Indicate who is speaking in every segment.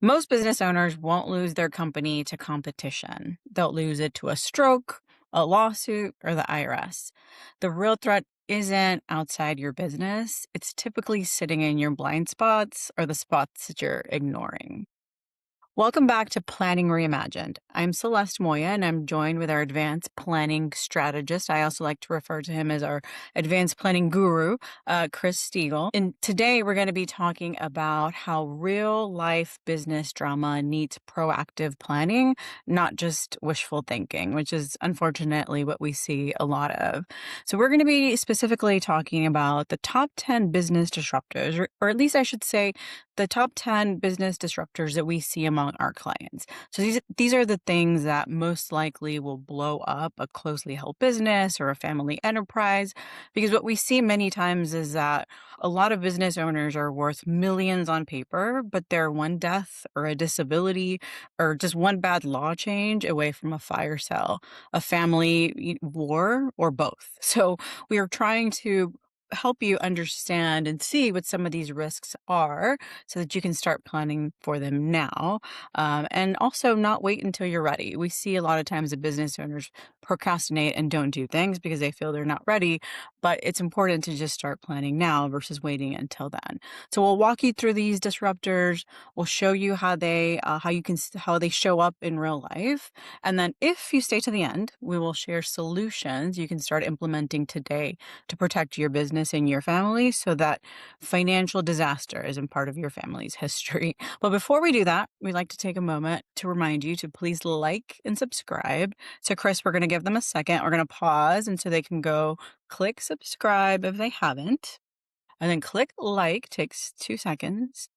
Speaker 1: Most business owners won't lose their company to competition. They'll lose it to a stroke, a lawsuit, or the IRS. The real threat isn't outside your business, it's typically sitting in your blind spots or the spots that you're ignoring. Welcome back to Planning Reimagined. I'm Celeste Moya, and I'm joined with our advanced planning strategist. I also like to refer to him as our advanced planning guru, Kris Stegall. And today we're going to be talking about how real life business drama needs proactive planning, not just wishful thinking, which is unfortunately what we see a lot of. So we're going to be specifically talking about the top 10 business disruptors, or at least I should say, the top 10 business disruptors that we see among our clients. So these are the things that most likely will blow up a closely held business or a family enterprise, because what we see many times is that a lot of business owners are worth millions on paper, but they're one death or a disability or just one bad law change away from a fire sale, a family war, or both. So we are trying to help you understand and see what some of these risks are so that you can start planning for them now, and also not wait until you're ready. We see a lot of times that business owners procrastinate and don't do things because they feel they're not ready, but it's important to just start planning now versus waiting until then. So we'll walk you through these disruptors. We'll show you how they show up in real life, and then if you stay to the end, we will share solutions you can start implementing today to protect your business and your family so that financial disaster isn't part of your family's history. But before we do that, we'd like to take a moment to remind you to please like and subscribe. So, Kris, we're going to give them a second. We're going to pause, and so they can go click subscribe if they haven't, and then click like, takes 2 seconds.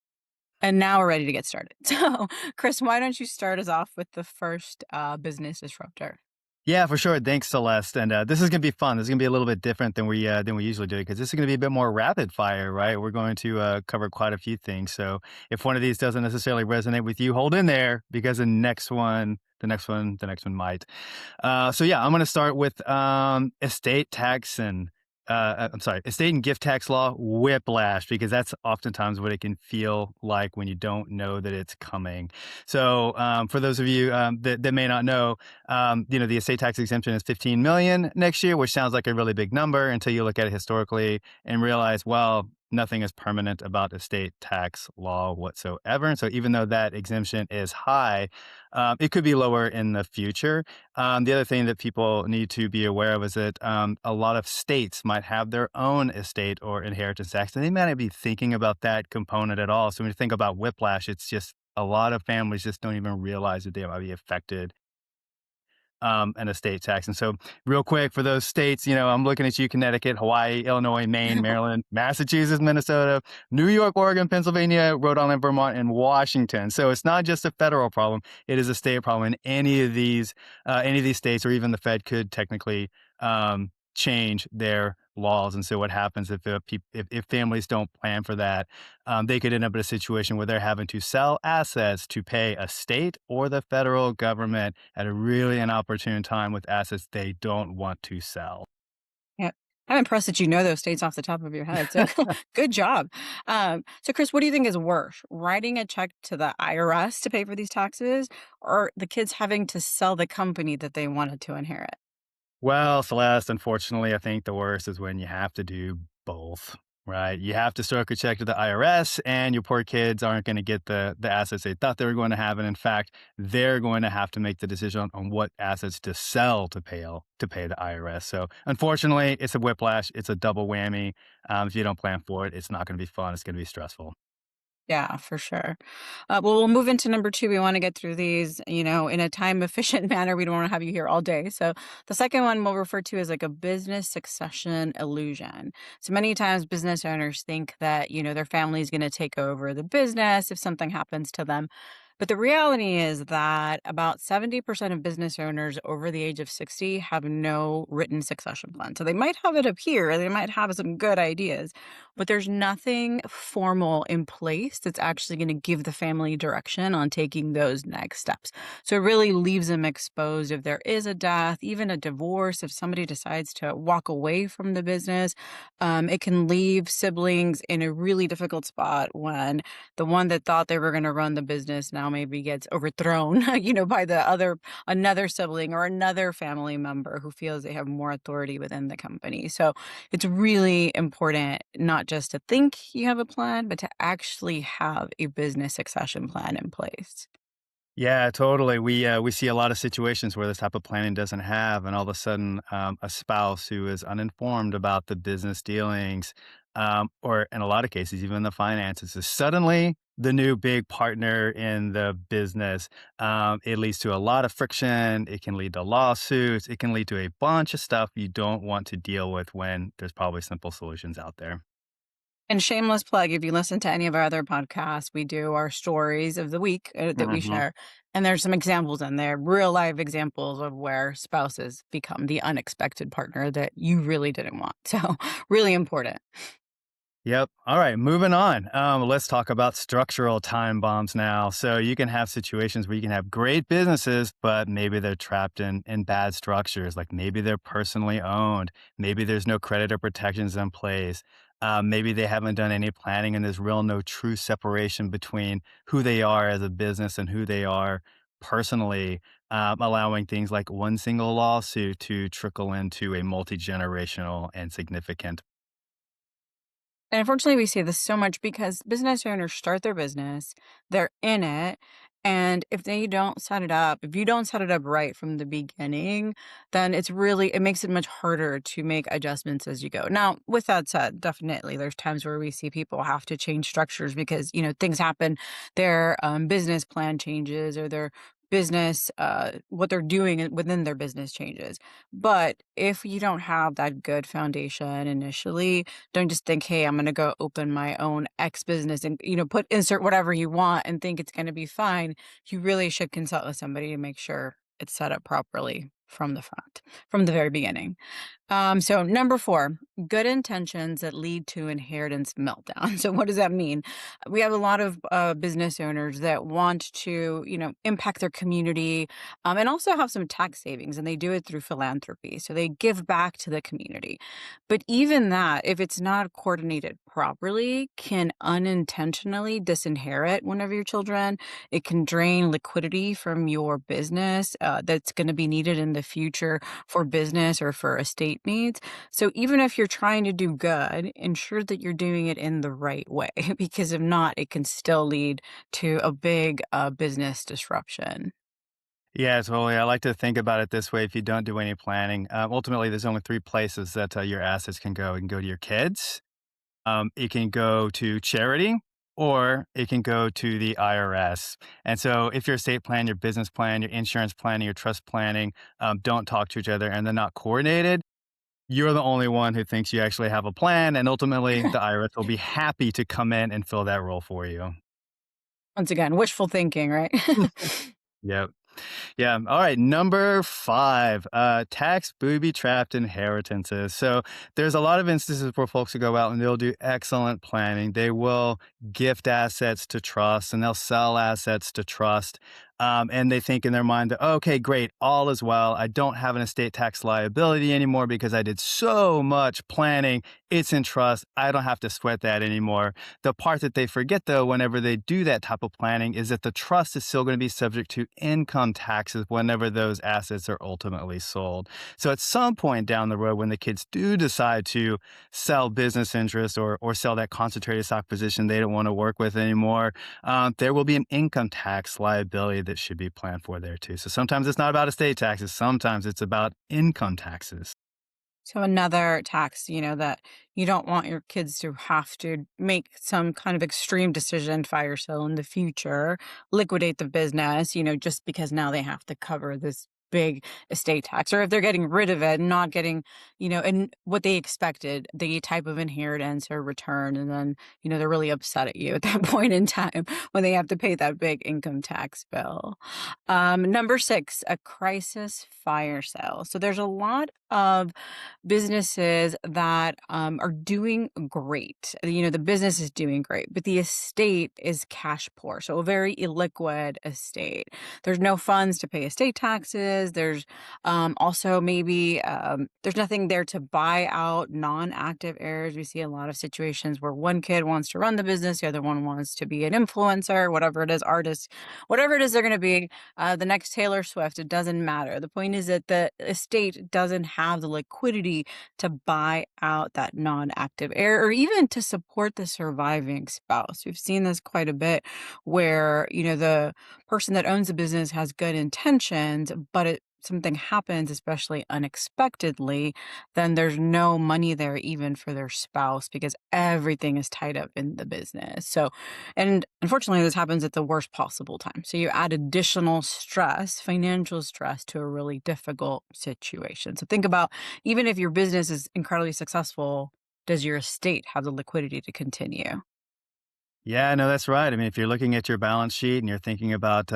Speaker 1: And now we're ready to get started. So, Kris, why don't you start us off with the first business disruptor?
Speaker 2: Yeah, for sure. Thanks, Celeste. And this is going to be fun. This is going to be a little bit different than we usually do because this is going to be a bit more rapid fire, right? We're going to cover quite a few things. So if one of these doesn't necessarily resonate with you, hold in there because the next one might. So yeah, I'm going to start with estate tax and I'm sorry, estate and gift tax law whiplash, because that's oftentimes what it can feel like when you don't know that it's coming. So for those of you that may not know, the estate tax exemption is 15 million next year, which sounds like a really big number until you look at it historically and realize, well, nothing is permanent about estate tax law whatsoever. And so even though that exemption is high, it could be lower in the future. The other thing that people need to be aware of is that a lot of states might have their own estate or inheritance tax, and they might not be thinking about that component at all. So when you think about whiplash, it's just a lot of families just don't even realize that they might be affected an estate tax. And so, real quick, for those states, I'm looking at you: Connecticut, Hawaii, Illinois, Maine, Maryland, Massachusetts, Minnesota, New York, Oregon, Pennsylvania, Rhode Island, Vermont, and Washington. So it's not just a federal problem; it is a state problem. And any of these states, or even the Fed, could technically change their laws. And so, what happens if families don't plan for that? They could end up in a situation where they're having to sell assets to pay a state or the federal government at a really inopportune time with assets they don't want to sell.
Speaker 1: Yeah. I'm impressed that you know those states off the top of your head. So good job. So, Kris, what do you think is worse, writing a check to the IRS to pay for these taxes, or the kids having to sell the company that they wanted to inherit?
Speaker 2: Well, Celeste, unfortunately, I think the worst is when you have to do both, right? You have to stroke a check to the IRS, and your poor kids aren't going to get the assets they thought they were going to have. And in fact, they're going to have to make the decision on what assets to sell to pay the IRS. So unfortunately, it's a whiplash. It's a double whammy. If you don't plan for it, it's not going to be fun. It's going to be stressful.
Speaker 1: Yeah, for sure. Well, we'll move into number two. We want to get through these, in a time efficient manner. We don't want to have you here all day. So the second one we'll refer to as like a business succession illusion. So many times business owners think that, their family is going to take over the business if something happens to them. But the reality is that about 70% of business owners over the age of 60 have no written succession plan. So they might have it up here, they might have some good ideas, but there's nothing formal in place that's actually going to give the family direction on taking those next steps. So it really leaves them exposed if there is a death, even a divorce, if somebody decides to walk away from the business. It can leave siblings in a really difficult spot when the one that thought they were going to run the business now maybe gets overthrown, by the other another sibling or another family member who feels they have more authority within the company. So it's really important not just to think you have a plan, but to actually have a business succession plan in place.
Speaker 2: Yeah, totally. We see a lot of situations where this type of planning doesn't have, and all of a sudden, a spouse who is uninformed about the business dealings, or in a lot of cases, even the finances, is suddenly the new big partner in the business. It leads to a lot of friction. It can lead to lawsuits. It can lead to a bunch of stuff you don't want to deal with when there's probably simple solutions out there.
Speaker 1: And shameless plug, if you listen to any of our other podcasts, we do our stories of the week that we
Speaker 2: Mhm.
Speaker 1: share. And there's some examples in there, real life examples of where spouses become the unexpected partner that you really didn't want. So, really important.
Speaker 2: Yep. All right, moving on. Let's talk about structural time bombs now. So you can have situations where you can have great businesses, but maybe they're trapped in bad structures. Like maybe they're personally owned. Maybe there's no creditor protections in place. Maybe they haven't done any planning, and there's real no true separation between who they are as a business and who they are personally, allowing things like one single lawsuit to trickle into a multi generational and significant.
Speaker 1: And unfortunately, we see this so much because business owners start their business, they're in it. And if they don't set it up, if you don't set it up right from the beginning, then it makes it much harder to make adjustments as you go. Now, with that said, definitely there's times where we see people have to change structures because, things happen, their business plan changes or their what they're doing within their business changes. But if you don't have that good foundation initially, don't just think, "Hey, I'm gonna go open my own X business and, put insert whatever you want and think it's gonna be fine." You really should consult with somebody to make sure it's set up properly from the front, from the very beginning. So number 4, good intentions that lead to inheritance meltdown. So what does that mean? We have a lot of business owners that want to, impact their community, and also have some tax savings, and they do it through philanthropy. So they give back to the community. But even that, if it's not coordinated properly, can unintentionally disinherit one of your children. It can drain liquidity from your business that's going to be needed in the future for business or for estate needs. So even if you're trying to do good, ensure that you're doing it in the right way, because if not, it can still lead to a big business disruption.
Speaker 2: Yeah, totally. I like to think about it this way. If you don't do any planning, ultimately, there's only three places that your assets can go. It can go to your kids, it can go to charity, or it can go to the IRS. And so, if your estate plan, your business plan, your insurance planning, your trust planning don't talk to each other and they're not coordinated, you're the only one who thinks you actually have a plan. And ultimately, the IRS will be happy to come in and fill that role for you.
Speaker 1: Once again, wishful thinking, right?
Speaker 2: Yep. Yeah. All right. Number 5, tax booby-trapped inheritances. So there's a lot of instances where folks will go out and they'll do excellent planning. They will gift assets to trust and they'll sell assets to trust. And they think in their mind that, okay, great, all is well. I don't have an estate tax liability anymore because I did so much planning. It's in trust. I don't have to sweat that anymore. The part that they forget, though, whenever they do that type of planning, is that the trust is still going to be subject to income taxes whenever those assets are ultimately sold. So at some point down the road, when the kids do decide to sell business interest or sell that concentrated stock position they don't want to work with anymore, there will be an income tax liability that should be planned for there too. So sometimes it's not about estate taxes, sometimes it's about income taxes.
Speaker 1: So another tax, that you don't want your kids to have to make some kind of extreme decision, fire sale in the future, liquidate the business, just because now they have to cover this big estate tax, or if they're getting rid of it, not getting, and what they expected, the type of inheritance or return, and then, they're really upset at you at that point in time when they have to pay that big income tax bill. Number 6, a crisis fire sale. So there's a lot of businesses that are doing great. The business is doing great, but the estate is cash poor. So a very illiquid estate. There's no funds to pay estate taxes. There's also maybe there's nothing there to buy out non-active heirs. We see a lot of situations where one kid wants to run the business, the other one wants to be an influencer, whatever it is, artist, whatever it is they're going to be. The next Taylor Swift, it doesn't matter. The point is that the estate doesn't have the liquidity to buy out that non-active heir or even to support the surviving spouse. We've seen this quite a bit where, the person that owns the business has good intentions, but something happens, especially unexpectedly, then there's no money there even for their spouse because everything is tied up in the business. So, and unfortunately, this happens at the worst possible time. So you add additional stress, financial stress, to a really difficult situation. So think about, even if your business is incredibly successful, does your estate have the liquidity to continue?
Speaker 2: Yeah, no, that's right. I mean, if you're looking at your balance sheet and you're thinking about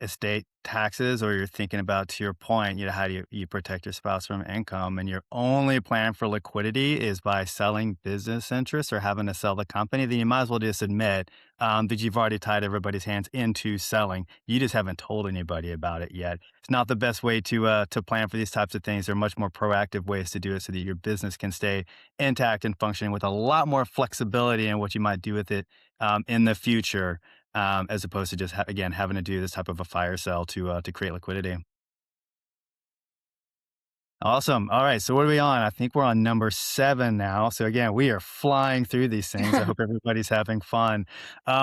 Speaker 2: estate taxes, or you're thinking about, to your point, how do you protect your spouse from income, and your only plan for liquidity is by selling business interests or having to sell the company, then you might as well just admit that you've already tied everybody's hands into selling. You just haven't told anybody about it yet. It's not the best way to plan for these types of things. There are much more proactive ways to do it so that your business can stay intact and functioning with a lot more flexibility in what you might do with it in the future, as opposed to just again having to do this type of a fire sale to create liquidity. Awesome. All right. So what are we on? I think we're on number 7 now. So again, we are flying through these things. I hope everybody's having fun.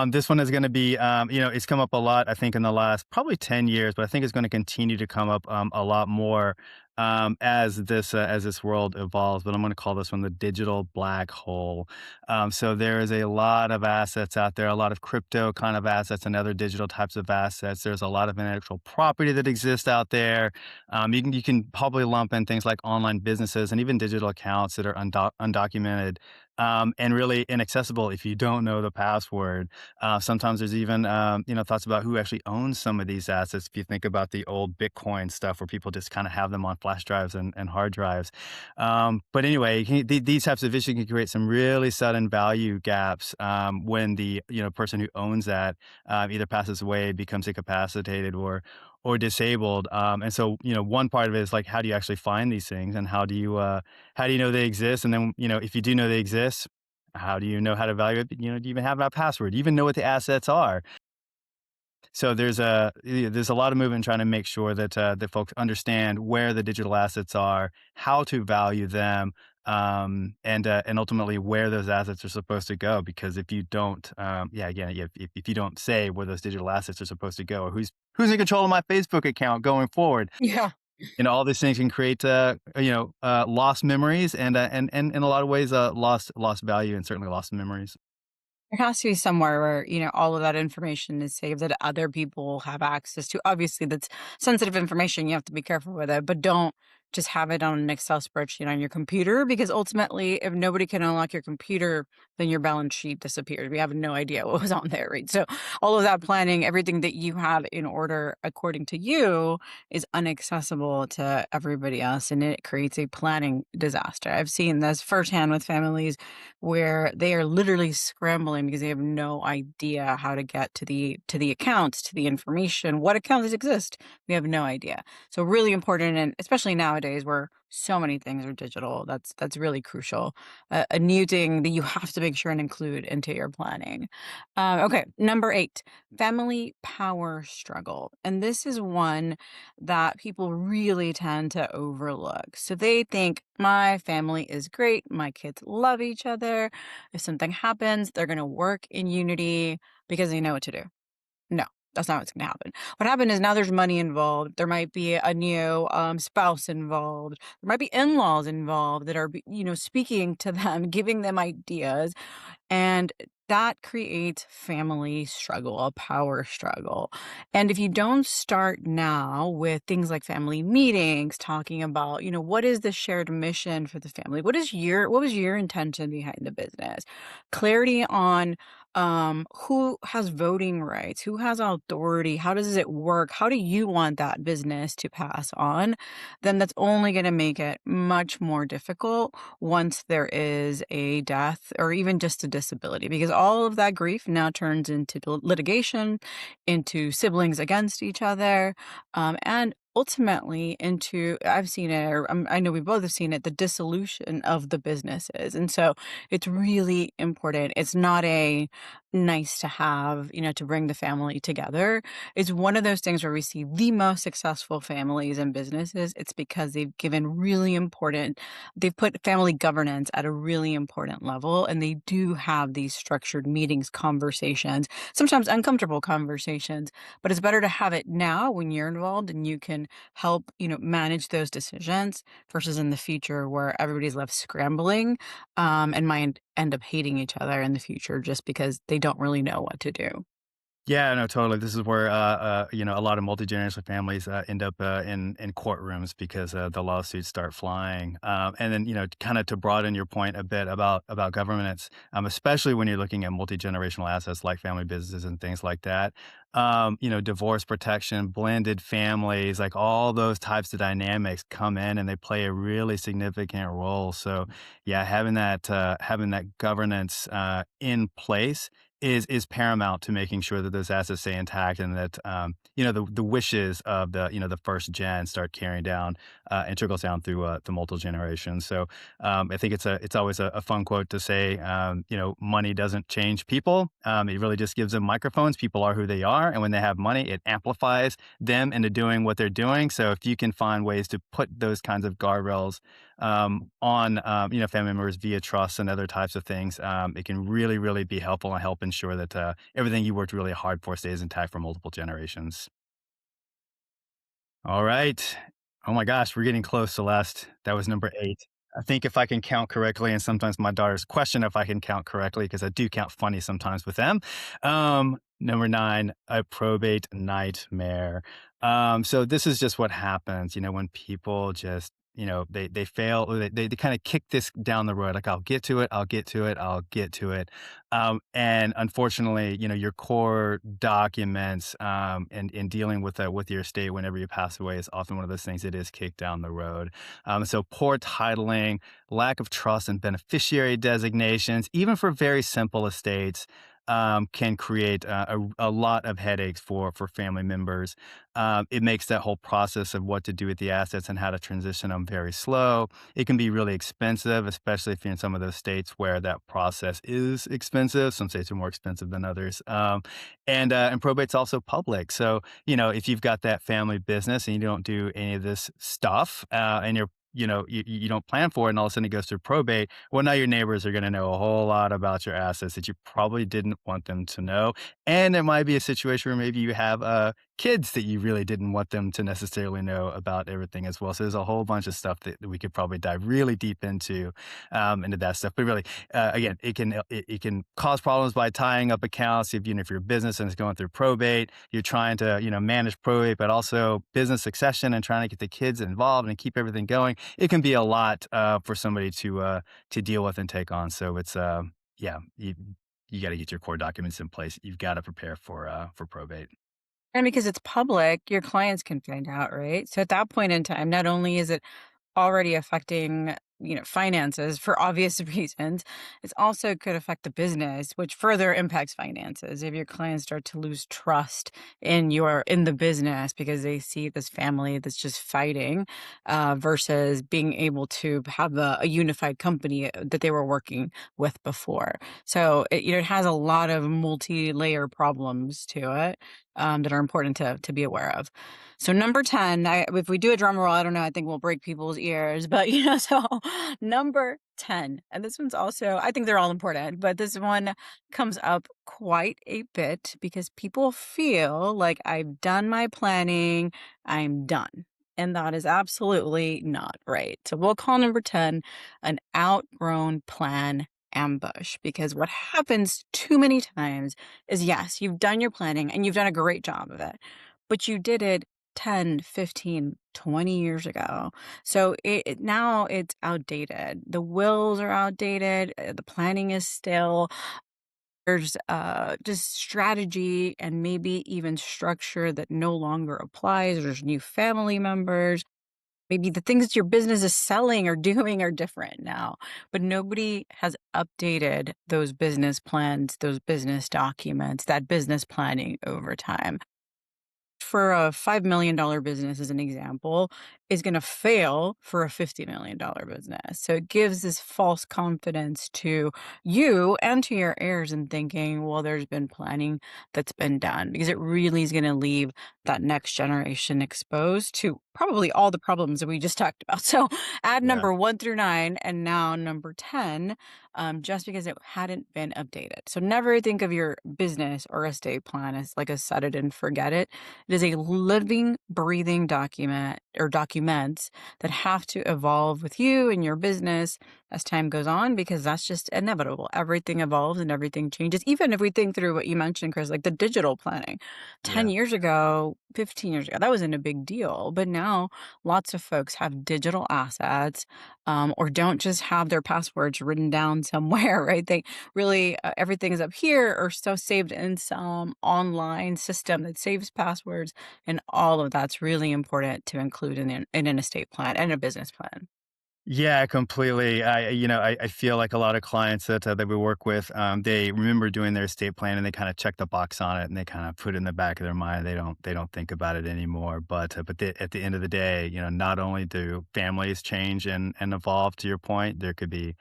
Speaker 2: This one is going to be, it's come up a lot, I think, in the last probably 10 years, but I think it's going to continue to come up a lot more as this world evolves. But I'm going to call this one the digital black hole. So there is a lot of assets out there, a lot of crypto kind of assets and other digital types of assets. There's a lot of intellectual property that exists out there. You can probably lump in things like online businesses and even digital accounts that are undocumented, and really inaccessible if you don't know the password. Sometimes there's even thoughts about who actually owns some of these assets. If you think about the old Bitcoin stuff where people just kind of have them on flash drives and hard drives. But anyway, these types of issues can create some really sudden value gaps when the person who owns that either passes away, becomes incapacitated, or disabled. And so, one part of it is like, how do you actually find these things, and how do you know they exist? And then, if you do know they exist, how do you know how to value it? Do you even have that password? Do you even know what the assets are? So there's a lot of movement trying to make sure that folks understand where the digital assets are, how to value them, and ultimately where those assets are supposed to go. Because if you don't, if you don't say where those digital assets are supposed to go, or who's in control of my Facebook account going forward,
Speaker 1: Yeah.
Speaker 2: all these things can create lost memories, and in a lot of ways lost value, and certainly lost memories.
Speaker 1: There has to be somewhere where, all of that information is saved that other people have access to. Obviously, that's sensitive information. You have to be careful with it, but don't just have it on an Excel spreadsheet on your computer because ultimately, if nobody can unlock your computer, then your balance sheet disappears. We have no idea what was on there, right? So, all of that planning, everything that you have in order according to you is inaccessible to everybody else, and it creates a planning disaster. I've seen this firsthand with families where they are literally scrambling because they have no idea how to get to the accounts, to the information, what accounts exist. We have no idea. So really important, and especially nowadays where so many things are digital, that's really crucial. A new thing that you have to make sure and include into your planning. Okay, number 8, family power struggle, and this is one that people really tend to overlook. So they think my family is great, my kids love each other. If something happens, they're going to work in unity because they know what to do. No. That's not what's gonna happen. What happened is now there's money involved. There might be a new, spouse involved. There might be in-laws involved that are, speaking to them, giving them ideas, and that creates family struggle, a power struggle. And if you don't start now with things like family meetings, talking about, what is the shared mission for the family? What was your intention behind the business? Clarity on who has voting rights, who has authority, how does it work? How do you want that business to pass on? Then that's only going to make it much more difficult once there is a death or even just a disability, because all of that grief now turns into litigation, into siblings against each other, and ultimately into, I've seen it, or I know we both have seen it, the dissolution of the businesses. And so it's really important. It's not a nice to have, to bring the family together. It's one of those things where we see the most successful families and businesses. It's because they've put family governance at a really important level, and they do have these structured meetings, conversations, sometimes uncomfortable conversations, but it's better to have it now when you're involved and you can help, manage those decisions versus in the future where everybody's left scrambling, and might end up hating each other in the future just because they don't really know what to do.
Speaker 2: Yeah, no, totally. This is where a lot of multi-generational families end up in courtrooms because the lawsuits start flying. And then, kind of to broaden your point a bit about governance, especially when you're looking at multi-generational assets like family businesses and things like that. Divorce protection, blended families, like all those types of dynamics come in and they play a really significant role. So, yeah, having that governance in place is paramount to making sure that those assets stay intact and that the wishes of the first gen start carrying down and trickles down through the multiple generations. So I think it's always a fun quote to say, money doesn't change people. It really just gives them microphones. People are who they are, and when they have money, it amplifies them into doing what they're doing. So if you can find ways to put those kinds of guardrails on family members via trust and other types of things, it can really, really be helpful and help ensure that everything you worked really hard for stays intact for multiple generations. All right. Oh my gosh, we're getting close, Celeste. That was number 8. I think if I can count correctly, and sometimes my daughters question if I can count correctly because I do count funny sometimes with them. Number 9, a probate nightmare. So this is just what happens, when people just, they fail or they kind of kick this down the road. Like, I'll get to it, I'll get to it, I'll get to it. And unfortunately, your core documents and in dealing with your estate whenever you pass away is often one of those things that is kicked down the road. So poor titling, lack of trust and beneficiary designations, even for very simple estates, can create a lot of headaches for family members. It makes that whole process of what to do with the assets and how to transition them very slow. It can be really expensive, especially if you're in some of those states where that process is expensive. Some states are more expensive than others. And probate's also public. So, if you've got that family business and you don't do any of this stuff, and you don't plan for it, and all of a sudden it goes through probate. Well, now your neighbors are going to know a whole lot about your assets that you probably didn't want them to know. And it might be a situation where maybe you have kids that you really didn't want them to necessarily know about everything as well. So there's a whole bunch of stuff that we could probably dive really deep into that stuff. But really, again, it can cause problems by tying up accounts. If you're a business and it's going through probate, you're trying to manage probate, but also business succession and trying to get the kids involved and keep everything going. It can be a lot for somebody to deal with and take on. So it's yeah, you got to get your core documents in place. You've got to prepare for probate.
Speaker 1: And because it's public, your clients can find out, right? So at that point in time, not only is it already affecting, finances for obvious reasons, it's also could affect the business, which further impacts finances. If your clients start to lose trust in the business because they see this family that's just fighting, versus being able to have a unified company that they were working with before. So it has a lot of multi-layer problems to it. that are important to be aware of. So number 10, if we do a drum roll, I don't know, I think we'll break people's ears, but so number 10, and this one's also, I think they're all important, but this one comes up quite a bit because people feel like I've done my planning, I'm done. And that is absolutely not right. So we'll call number 10 an outgrown plan ambush, because what happens too many times is, yes, you've done your planning and you've done a great job of it, but you did it 10, 15, 20 years ago. So now it's outdated. The wills are outdated. The planning is still. There's just strategy and maybe even structure that no longer applies. There's new family members. Maybe the things that your business is selling or doing are different now, but nobody has updated those business plans, those business documents, that business planning over time. For a $5 million business, as an example, is going to fail for a $50 million business. So it gives this false confidence to you and to your heirs in thinking, well, there's been planning that's been done, because it really is going to leave that next generation exposed to probably all the problems that we just talked about. So add
Speaker 2: Yeah.
Speaker 1: number 1 through 9, and now number 10, just because it hadn't been updated. So never think of your business or estate plan as like a set it and forget it. It is a living, breathing document or documents that have to evolve with you and your business as time goes on, because that's just inevitable. Everything evolves and everything changes. Even if we think through what you mentioned, Chris, like the digital planning, 10
Speaker 2: Yeah.
Speaker 1: years ago, 15 years ago, that wasn't a big deal. But now lots of folks have digital assets, or don't just have their passwords written down somewhere, right? They really, everything is up here or so saved in some online system that saves passwords, and all of that's really important to include in an estate plan and a business plan.
Speaker 2: Yeah, completely. I feel like a lot of clients that we work with, they remember doing their estate plan and they kind of check the box on it and they kind of put it in the back of their mind. They don't think about it anymore. But at the end of the day, not only do families change and evolve. To your point, there could be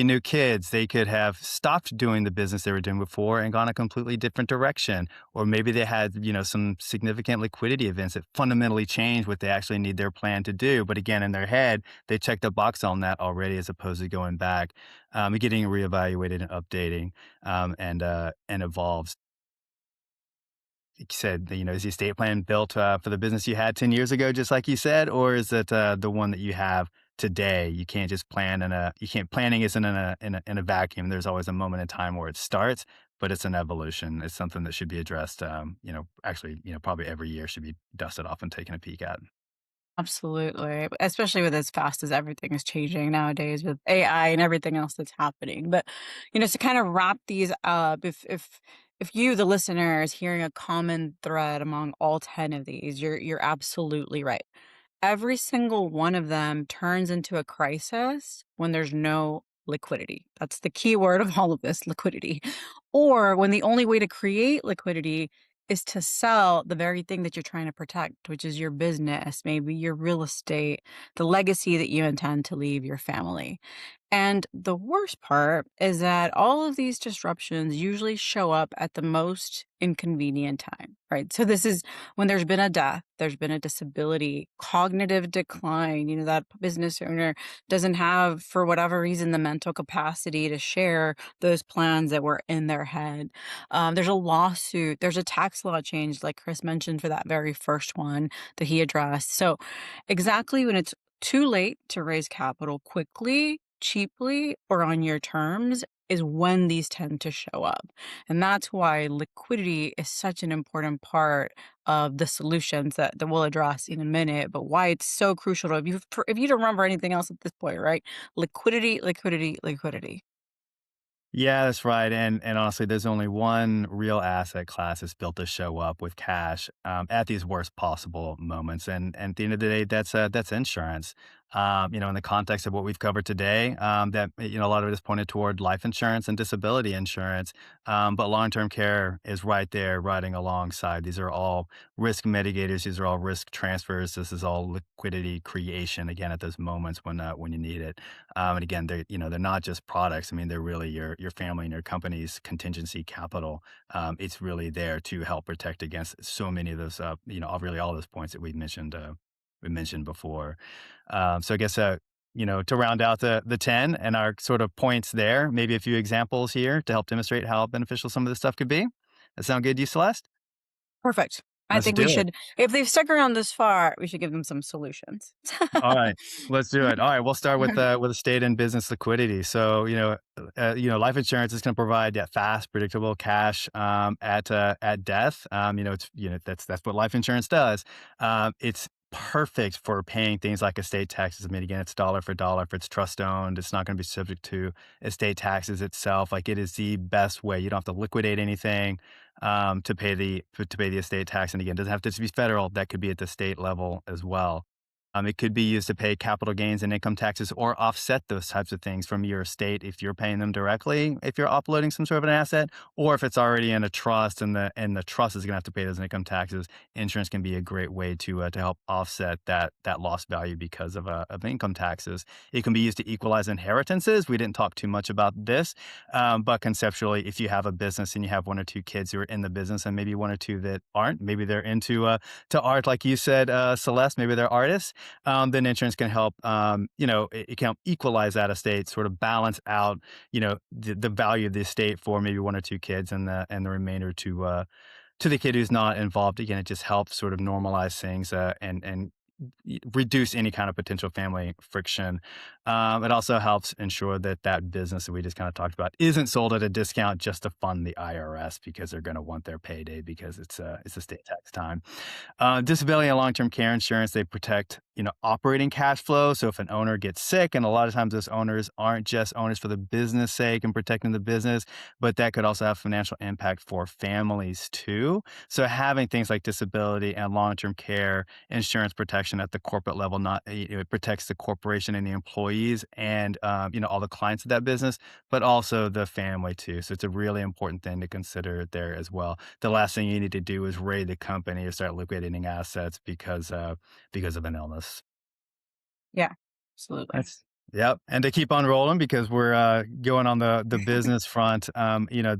Speaker 2: new kids. They could have stopped doing the business they were doing before and gone a completely different direction, or maybe they had some significant liquidity events that fundamentally changed what they actually need their plan to do. But again, in their head they checked the box on that already, as opposed to going back, and getting reevaluated and updating, and evolves. Like you said, is the estate plan built for the business you had 10 years ago, just like you said, or is it the one that you have today? You can't just plan you can't, planning isn't in a vacuum. There's always a moment in time where it starts, but it's an evolution. It's something that should be addressed, actually, probably every year should be dusted off and taken a peek at.
Speaker 1: Absolutely, especially with as fast as everything is changing nowadays with AI and everything else that's happening. But, to kind of wrap these up, if you, the listener, is hearing a common thread among all 10 of these, you're absolutely right. Every single one of them turns into a crisis when there's no liquidity. That's the key word of all of this, liquidity. Or when the only way to create liquidity is to sell the very thing that you're trying to protect, which is your business, maybe your real estate, the legacy that you intend to leave your family. And the worst part is that all of these disruptions usually show up at the most inconvenient time, right? So this is when there's been a death, there's been a disability, cognitive decline, that business owner doesn't have, for whatever reason, the mental capacity to share those plans that were in their head. There's a lawsuit, there's a tax law change, like Chris mentioned, for that very first one that he addressed. So exactly when it's too late to raise capital quickly, cheaply, or on your terms is when these tend to show up. And that's why liquidity is such an important part of the solutions that we'll address in a minute, but why it's so crucial to, if you don't remember anything else at this point, right? Liquidity, liquidity, liquidity.
Speaker 2: Yeah, that's right. And honestly, there's only one real asset class that's built to show up with cash, at these worst possible moments. And at the end of the day, that's insurance. In the context of what we've covered today, that, a lot of it is pointed toward life insurance and disability insurance. But long-term care is right there riding alongside. These are all risk mitigators. These are all risk transfers. This is all liquidity creation again at those moments when you need it. And again, they're not just products. I mean, they're really your family and your company's contingency capital. It's really there to help protect against so many of those, really all those points that we mentioned before. So I guess, to round out the 10 and our sort of points there, maybe a few examples here to help demonstrate how beneficial some of this stuff could be. That sound good to you, Celeste?
Speaker 1: Perfect. I
Speaker 2: Let's
Speaker 1: think we
Speaker 2: do it.
Speaker 1: should, if they've stuck around this far, we should give them some solutions.
Speaker 2: All right, let's do it. All right, we'll start with estate and business liquidity. So, life insurance is going to provide that fast, predictable cash at death. That's what life insurance does. It's perfect for paying things like estate taxes. I mean, again, it's dollar for dollar. If it's trust owned, it's not going to be subject to estate taxes itself. Like it is the best way. You don't have to liquidate anything to pay the estate tax. And again, it doesn't have to be federal. That could be at the state level as well. It could be used to pay capital gains and income taxes or offset those types of things from your estate if you're paying them directly, if you're uploading some sort of an asset, or if it's already in a trust and the trust is going to have to pay those income taxes. Insurance can be a great way to help offset that lost value because of income taxes. It can be used to equalize inheritances. We didn't talk too much about this, but conceptually, if you have a business and you have one or two kids who are in the business and maybe one or two that aren't, maybe they're into to art, like you said, Celeste, maybe they're artists, then insurance can help, it can help equalize that estate, sort of balance out, the value of the estate for maybe one or two kids and the remainder to the kid who's not involved. Again, it just helps sort of normalize things and reduce any kind of potential family friction. It also helps ensure that business that we just kind of talked about isn't sold at a discount just to fund the IRS because they're going to want their payday because it's a state tax time. Disability and long-term care insurance, they protect, operating cash flow. So if an owner gets sick, and a lot of times those owners aren't just owners for the business sake and protecting the business, but that could also have financial impact for families too. So having things like disability and long-term care insurance protection at the corporate level, not, it protects the corporation and the employees and, all the clients of that business, but also the family too. So it's a really important thing to consider there as well. The last thing you need to do is raid the company or start liquidating assets because of an illness.
Speaker 1: Yeah, absolutely.
Speaker 2: That's Yep, and to keep on rolling because we're, going on the business front,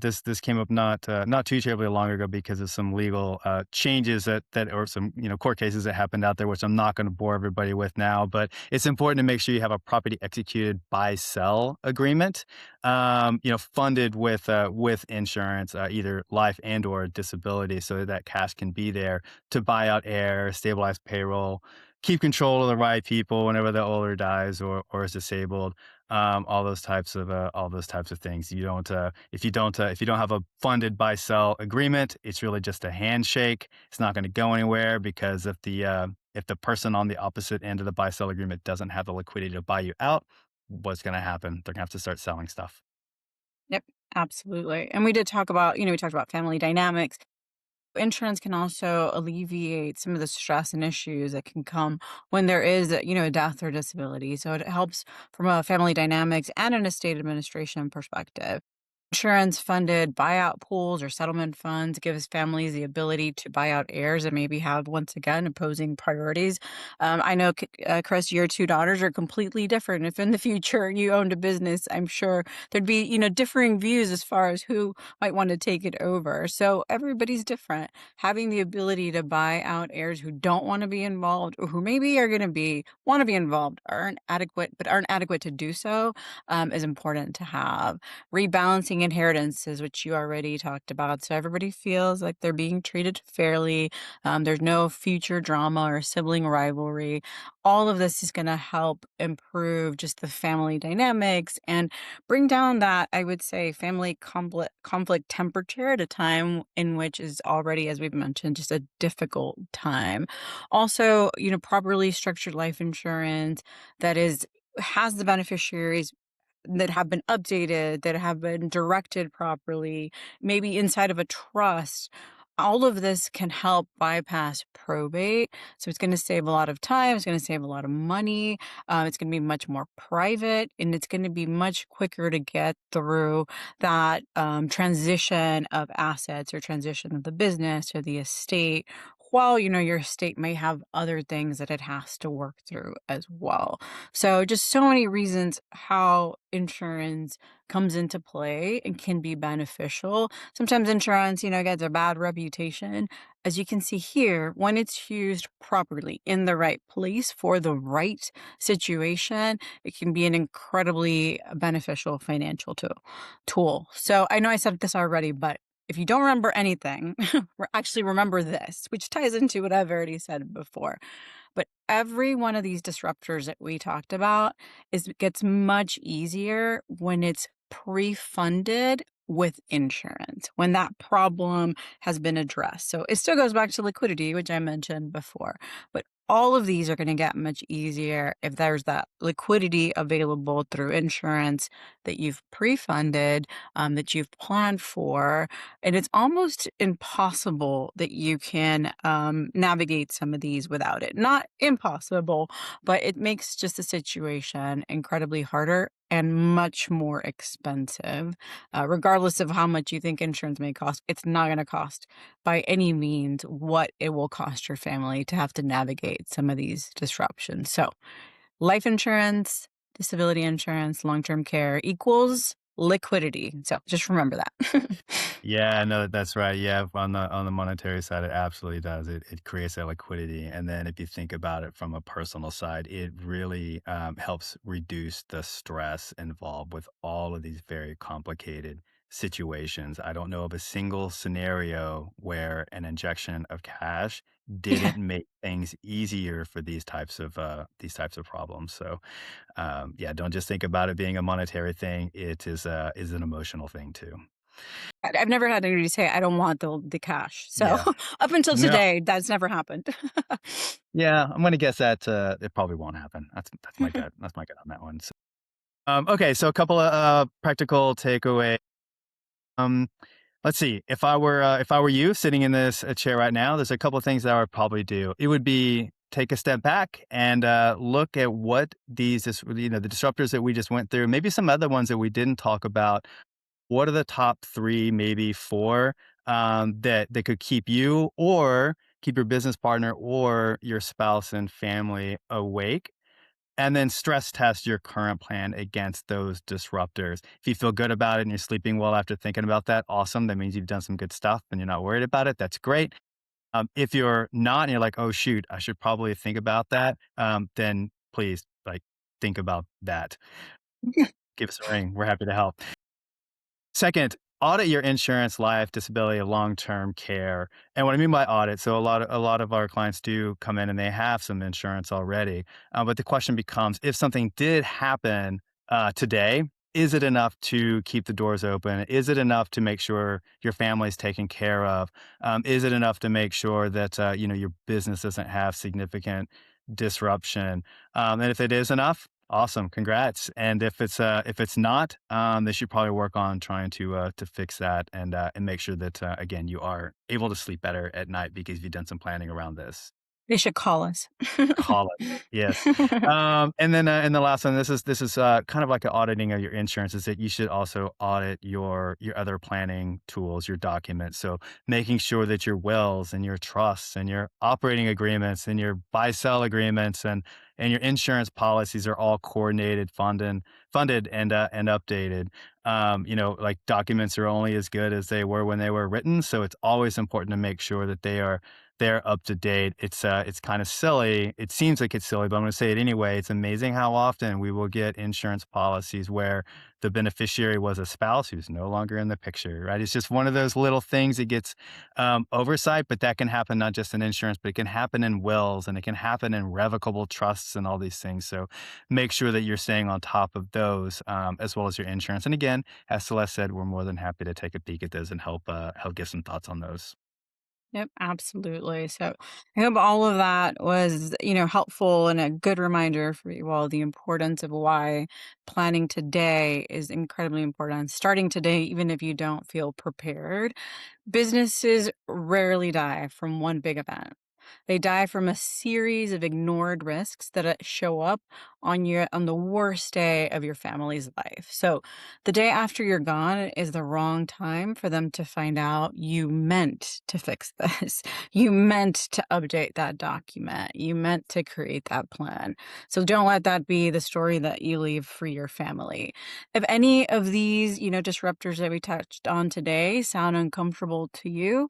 Speaker 2: this came up not too terribly long ago because of some legal, changes that or some, court cases that happened out there, which I'm not gonna bore everybody with now, but it's important to make sure you have a property executed buy-sell agreement, funded with insurance, either life and or disability so that cash can be there to buy out heirs, stabilize payroll, keep control of the right people whenever the owner dies or is disabled. All those types of things. You don't if you don't have a funded buy sell agreement, it's really just a handshake. It's not going to go anywhere because if the person on the opposite end of the buy sell agreement doesn't have the liquidity to buy you out, what's going to happen? They're going to have to start selling stuff.
Speaker 1: Yep, absolutely. And we did talk about, we talked about family dynamics. Insurance can also alleviate some of the stress and issues that can come when there is, a death or disability. So it helps from a family dynamics and an estate administration perspective. Insurance funded buyout pools or settlement funds gives families the ability to buy out heirs and maybe have once again opposing priorities. I know, Chris, your two daughters are completely different. If in the future you owned a business, I'm sure there'd be differing views as far as who might want to take it over. So everybody's different. Having the ability to buy out heirs who don't want to be involved or who maybe are going to be want to be involved aren't adequate to do so is important to have. Rebalancing inheritances, which you already talked about, so everybody feels like they're being treated fairly. There's no future drama or sibling rivalry. All of this is going to help improve just the family dynamics and bring down that, I would say, family conflict temperature at a time in which is already, as we've mentioned, just a difficult time. Also, properly structured life insurance that is has the beneficiaries that have been updated, that have been directed properly, maybe inside of a trust. all of this can help bypass probate. So it's going to save a lot of time. It's going to save a lot of money. It's going to be much more private, and it's going to be much quicker to get through that transition of assets or transition of the business or the estate. While your estate may have other things that it has to work through as well. So, just so many reasons how insurance comes into play and can be beneficial. Sometimes insurance, gets a bad reputation. As you can see here, when it's used properly in the right place for the right situation, it can be an incredibly beneficial financial tool. So I know I said this already, but if you don't remember anything, actually remember this, which ties into what I've already said before. But every one of these disruptors that we talked about gets much easier when it's pre-funded with insurance, when that problem has been addressed. So it still goes back to liquidity, which I mentioned before, but all of these are going to get much easier if there's that liquidity available through insurance that you've pre-funded, that you've planned for, and it's almost impossible that you can navigate some of these without it. Not impossible, but it makes just the situation incredibly harder and much more expensive. Regardless of how much you think insurance may cost, it's not going to cost by any means what it will cost your family to have to navigate some of these disruptions. So, life insurance, disability insurance, long term care equals liquidity. So, just remember that.
Speaker 2: Yeah, no, that's right. Yeah, on the monetary side, it absolutely does. It creates that liquidity, and then if you think about it from a personal side, it really helps reduce the stress involved with all of these very complicated situations. I don't know of a single scenario where an injection of cash
Speaker 1: Yeah.
Speaker 2: didn't make things easier for these types of problems. So, yeah, don't just think about it being a monetary thing. It is an emotional thing too.
Speaker 1: I've never had anybody say, "I don't want the cash." So,
Speaker 2: Yeah.
Speaker 1: up until
Speaker 2: No.
Speaker 1: today, that's never happened.
Speaker 2: Yeah, I'm gonna guess that, it probably won't happen. That's my gut. That's my gut on that one. So, okay, so a couple of, practical takeaway. Um, let's see. If I were you sitting in this, chair right now, there's a couple of things that I would probably do. It would be take a step back and, look at what the disruptors that we just went through, maybe some other ones that we didn't talk about. What are the top 3, maybe 4, that could keep you or keep your business partner or your spouse and family awake? And then stress test your current plan against those disruptors. If you feel good about it and you're sleeping well after thinking about that, awesome. That means you've done some good stuff and you're not worried about it. That's great. If you're not and you're like, "Oh, shoot, I should probably think about that," then please, like, think about that. Give us a ring. We're happy to help. Second, audit your insurance, life, disability, long-term care. And what I mean by audit, so a lot of our clients do come in and they have some insurance already. But the question becomes, if something did happen today, is it enough to keep the doors open? Is it enough to make sure your family's taken care of? Is it enough to make sure that your business doesn't have significant disruption? And if it is enough, awesome, congrats. And if it's not, they should probably work on trying to fix that and make sure that again you are able to sleep better at night because you've done some planning around this.
Speaker 1: They should call us.
Speaker 2: Call it. Yes. And the last one, this is kind of like an auditing of your insurance, is that you should also audit your other planning tools, your documents. So making sure that your wills and your trusts and your operating agreements and your buy sell agreements and your insurance policies are all coordinated, funded and updated. Like documents are only as good as they were when they were written. So it's always important to make sure that they're up to date. It's kind of silly. It seems like it's silly, but I'm going to say it anyway. It's amazing how often we will get insurance policies where the beneficiary was a spouse who's no longer in the picture, right? It's just one of those little things that gets oversight, but that can happen not just in insurance, but it can happen in wills and it can happen in revocable trusts and all these things. So make sure that you're staying on top of those as well as your insurance. And again, as Celeste said, we're more than happy to take a peek at those and help give some thoughts on those.
Speaker 1: Yep, absolutely. So I hope all of that was, helpful and a good reminder for you all the importance of why planning today is incredibly important. Starting today, even if you don't feel prepared. Businesses rarely die from one big event. They die from a series of ignored risks that show up on the worst day of your family's life. So the day after you're gone is the wrong time for them to find out you meant to fix this. You meant to update that document. You meant to create that plan. So don't let that be the story that you leave for your family. If any of these, disruptors that we touched on today sound uncomfortable to you,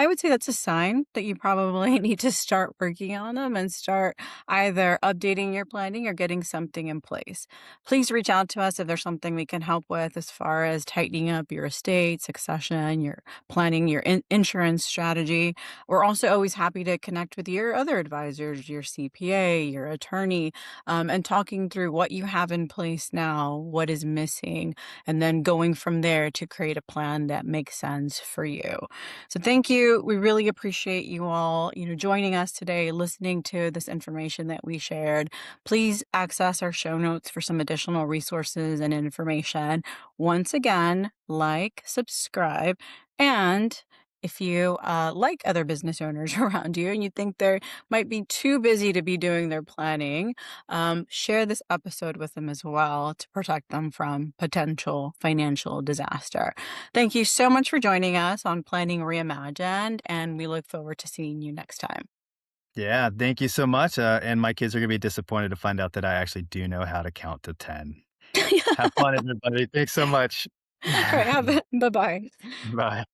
Speaker 1: I would say that's a sign that you probably need to start working on them and start either updating your planning or getting something in place. Please reach out to us if there's something we can help with as far as tightening up your estate, succession, your planning, your insurance strategy. We're also always happy to connect with your other advisors, your CPA, your attorney, and talking through what you have in place now, what is missing, and then going from there to create a plan that makes sense for you. So thank you. We really appreciate you all, joining us today, listening to this information that we shared. Please access our show notes for some additional resources and information. Once again, like, subscribe, and if you like other business owners around you and you think they might be too busy to be doing their planning, share this episode with them as well to protect them from potential financial disaster. Thank you so much for joining us on Planning Reimagined, and we look forward to seeing you next time.
Speaker 2: Yeah, thank you so much. And my kids are going to be disappointed to find out that I actually do know how to count to 10. Have fun, everybody. Thanks so much.
Speaker 1: All right, bye bye.
Speaker 2: Bye.